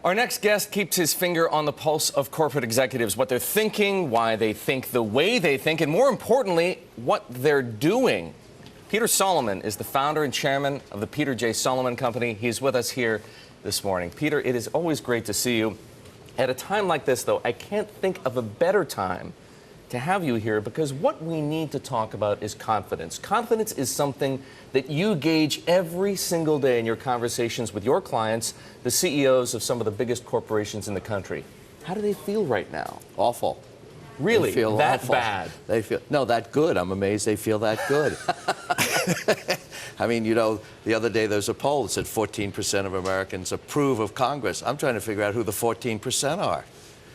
Our next guest keeps his finger on the pulse of corporate executives, what they're thinking, why they think the way they think, and more importantly, what they're doing. Peter Solomon is the founder and chairman of the Peter J. Solomon Company. He's with us here this morning. Peter, it is always great to see you. At a time like this, though, I can't think of a better time to have you here because what we need to talk about is confidence. Confidence is something that you gauge every single day in your conversations with your clients, the CEOs of some of the biggest corporations in the country. How do they feel right now? Awful. Really? They feel that awful. bad? They feel that good. I'm amazed they feel that good. I mean, you know, the other day there's a poll that said 14% of Americans approve of Congress. I'm trying to figure out who the 14% are.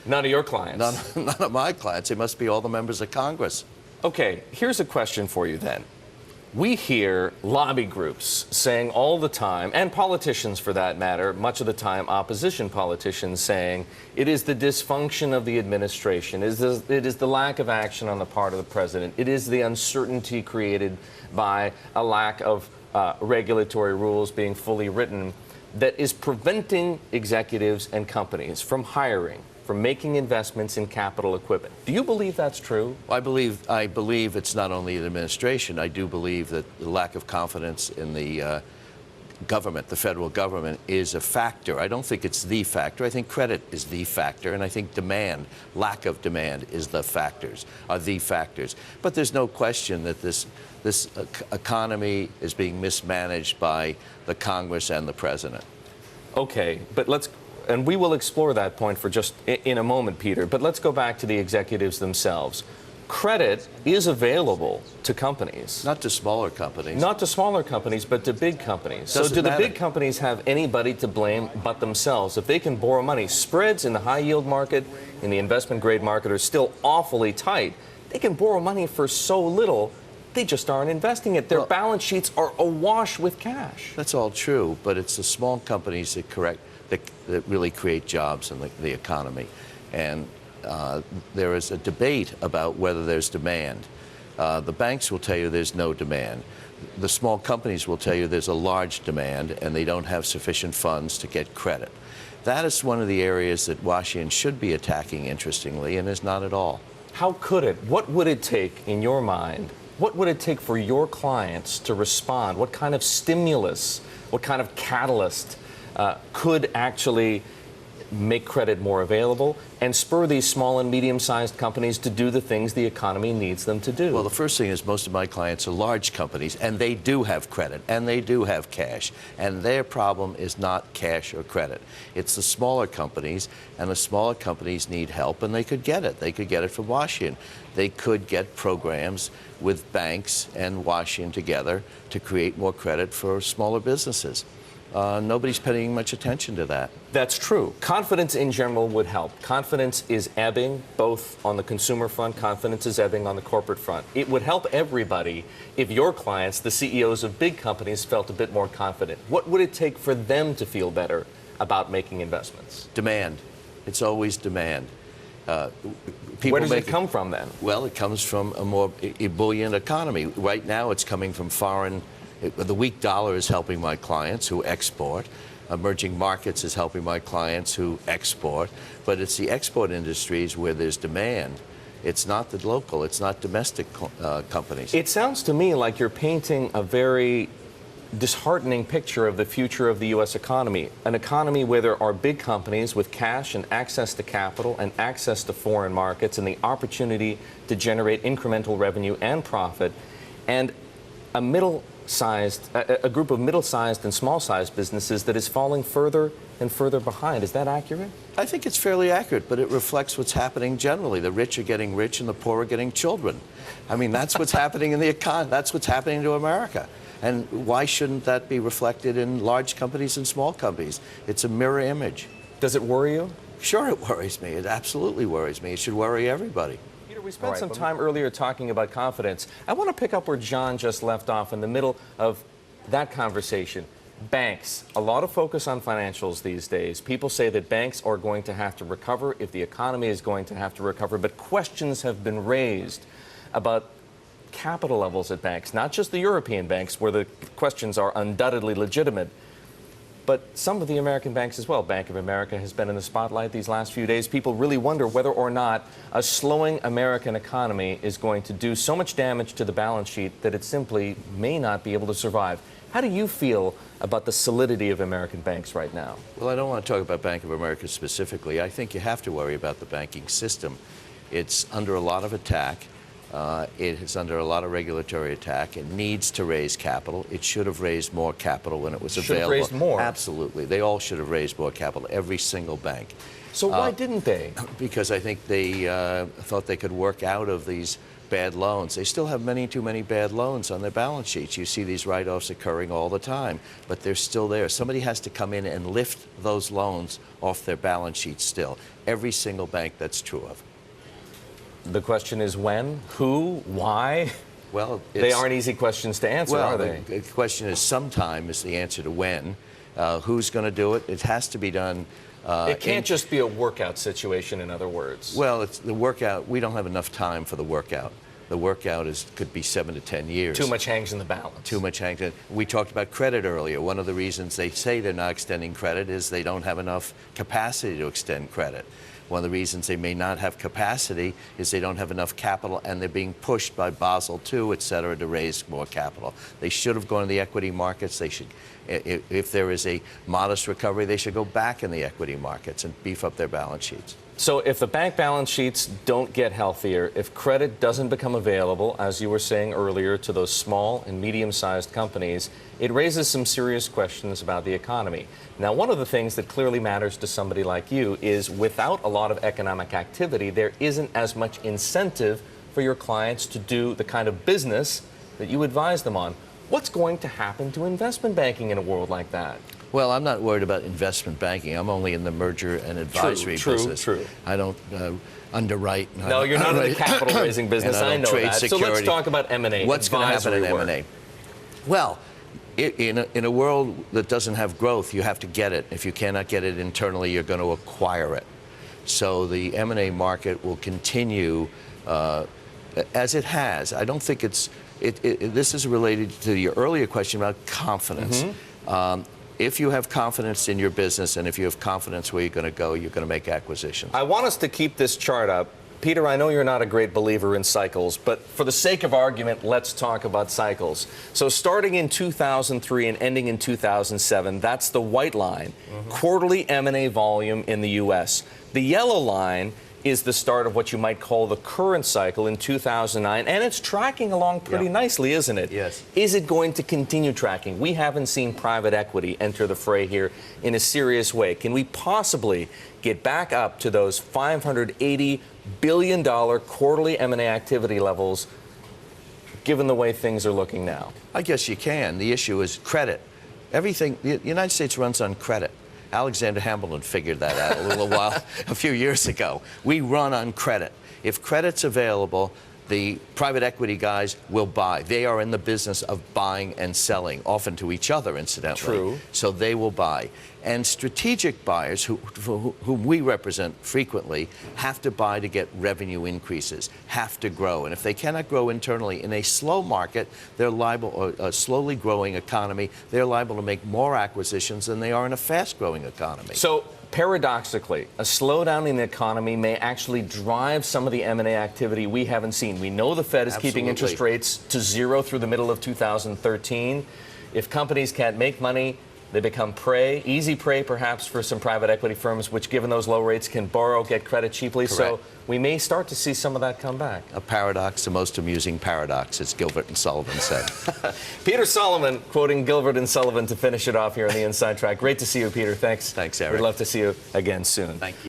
None of your clients? None of my clients. It must be all the members of Congress. Okay, here's a question for you then. We hear lobby groups saying all the time, and politicians for that matter, much of the time opposition politicians saying, it is the dysfunction of the administration, it is the lack of action on the part of the president, it is the uncertainty created by a lack of regulatory rules being fully written that is preventing executives and companies from hiring, from making investments in capital equipment. Do you believe that's true? I believe it's not only the administration. I do believe that the lack of confidence in the government, the federal government, is a factor. I don't think it's the factor. I think credit is the factor, and I think demand, lack of demand, is the factors. But there's no question that this economy is being mismanaged by the Congress and the president. Okay, but and we will explore that point for just in a moment, Peter, but let's go back to the executives themselves. Credit is available to companies. Not to smaller companies. Not to smaller companies, but to big companies. So do the big companies have anybody to blame but themselves? If they can borrow money, spreads in the high yield market, in the investment grade market are still awfully tight. They can borrow money for so little, they just aren't investing it. Their balance sheets are awash with cash. That's all true, but it's the small companies that really create jobs in the economy. And there is a debate about whether there's demand. The banks will tell you there's no demand. The small companies will tell you there's a large demand and they don't have sufficient funds to get credit. That is one of the areas that Washington should be attacking, interestingly, and is not at all. How could it? What would it take, in your mind, what would it take for your clients to respond? What kind of stimulus, what kind of catalyst could actually make credit more available and spur these small and medium-sized companies to do the things the economy needs them to do? Well, the first thing is most of my clients are large companies, and they do have credit, and they do have cash. And their problem is not cash or credit. It's the smaller companies, and the smaller companies need help, and they could get it. They could get it from Washington. They could get programs with banks and Washington together to create more credit for smaller businesses. Nobody's paying much attention to that. That's true. Confidence in general would help. Confidence is ebbing, both on the consumer front, confidence is ebbing on the corporate front. It would help everybody if your clients, the CEOs of big companies, felt a bit more confident. What would it take for them to feel better about making investments? Demand. It's always demand. Where does it come from then? Well, it comes from a more ebullient economy. Right now it's coming from foreign. The weak dollar is helping my clients who export. Emerging markets is helping my clients who export. But it's the export industries where there's demand. It's not the local, it's not domestic companies. It sounds to me like you're painting a very disheartening picture of the future of the U.S. economy. An economy where there are big companies with cash and access to capital and access to foreign markets and the opportunity to generate incremental revenue and profit, and a group of middle-sized and small-sized businesses that is falling further and further behind. Is that accurate? I think it's fairly accurate, but it reflects what's happening generally. The rich are getting rich and the poor are getting children. I mean, that's what's happening in the economy. That's what's happening to America. And why shouldn't that be reflected in large companies and small companies? It's a mirror image. Does it worry you? Sure, it worries me. It absolutely worries me. It should worry everybody. We spent some time earlier talking about confidence. I want to pick up where John just left off in the middle of that conversation. Banks, a lot of focus on financials these days. People say that banks are going to have to recover if the economy is going to have to recover, but questions have been raised about capital levels at banks, not just the European banks where the questions are undoubtedly legitimate. but some of the American banks as well. Bank of America has been in the spotlight these last few days. People really wonder whether or not a slowing American economy is going to do so much damage to the balance sheet that it simply may not be able to survive. How do you feel about the solidity of American banks right now? Well, I don't want to talk about Bank of America specifically. I think you have to worry about the banking system. It's under a lot of attack. It is under a lot of regulatory attack. It needs to raise capital. It should have raised more capital when it was available. Should have raised more? Absolutely. They all should have raised more capital, every single bank. So why didn't they? Because I think they thought they could work out of these bad loans. They still have too many bad loans on their balance sheets. You see these write-offs occurring all the time, but they're still there. Somebody has to come in and lift those loans off their balance sheets still. Every single bank that's true of. The question is when, who, why? Well, they aren't easy questions to answer, are they? The question is sometime is the answer to when. Who's going to do it? It has to be done. It can't just be a workout situation, in other words. Well, it's the workout. We don't have enough time for the workout. The workout could be 7 to 10 years. Too much hangs in the balance. Too much hangs in. We talked about credit earlier. One of the reasons they say they're not extending credit is they don't have enough capacity to extend credit. One of the reasons they may not have capacity is they don't have enough capital, and they're being pushed by Basel II, et cetera, to raise more capital. They should have gone to the equity markets. They should, if there is a modest recovery, they should go back in the equity markets and beef up their balance sheets. So if the bank balance sheets don't get healthier, if credit doesn't become available, as you were saying earlier, to those small and medium-sized companies, it raises some serious questions about the economy. Now, one of the things that clearly matters to somebody like you is without a lot of economic activity, there isn't as much incentive for your clients to do the kind of business that you advise them on. What's going to happen to investment banking in a world like that? Well, I'm not worried about investment banking. I'm only in the merger and advisory business. True. I don't underwrite. No, you're not in the capital raising business. I know that. Security. So let's talk about M&A. What's going to happen in M&A? Well, in a world that doesn't have growth, you have to get it. If you cannot get it internally, you're going to acquire it. So the M&A market will continue as it has. I don't think this is related to your earlier question about confidence. Mm-hmm. If you have confidence in your business and if you have confidence where you're going to make acquisitions. I want us to keep this chart up. Peter, I know you're not a great believer in cycles, but for the sake of argument, let's talk about cycles. So starting in 2003 and ending in 2007, that's the white line, quarterly M&A volume in the U.S. The yellow line is the start of what you might call the current cycle in 2009, and it's tracking along pretty nicely, isn't it? Yes. Is it going to continue tracking? We haven't seen private equity enter the fray here in a serious way. Can we possibly get back up to those $580 billion quarterly M&A activity levels, given the way things are looking now? I guess you can. The issue is credit. Everything, the United States runs on credit. Alexander Hamilton figured that out a few years ago. We run on credit. If credit's available, the private equity guys will buy. They are in the business of buying and selling, often to each other, incidentally. True. So they will buy. And strategic buyers, whom we represent frequently, have to buy to get revenue increases, have to grow. And if they cannot grow internally in a slow market, they're liable, or a slowly growing economy, they're liable to make more acquisitions than they are in a fast-growing economy. So paradoxically, a slowdown in the economy may actually drive some of the M&A activity we haven't seen. We know the Fed is keeping interest rates to zero through the middle of 2013. If companies can't make money, they become prey, easy prey perhaps for some private equity firms, which given those low rates can borrow, get credit cheaply. Correct. So we may start to see some of that come back. A paradox, the most amusing paradox, as Gilbert and Sullivan said. Peter Solomon quoting Gilbert and Sullivan to finish it off here on the Inside Track. Great to see you, Peter. Thanks. Thanks, Erik. We'd love to see you again soon. Thank you.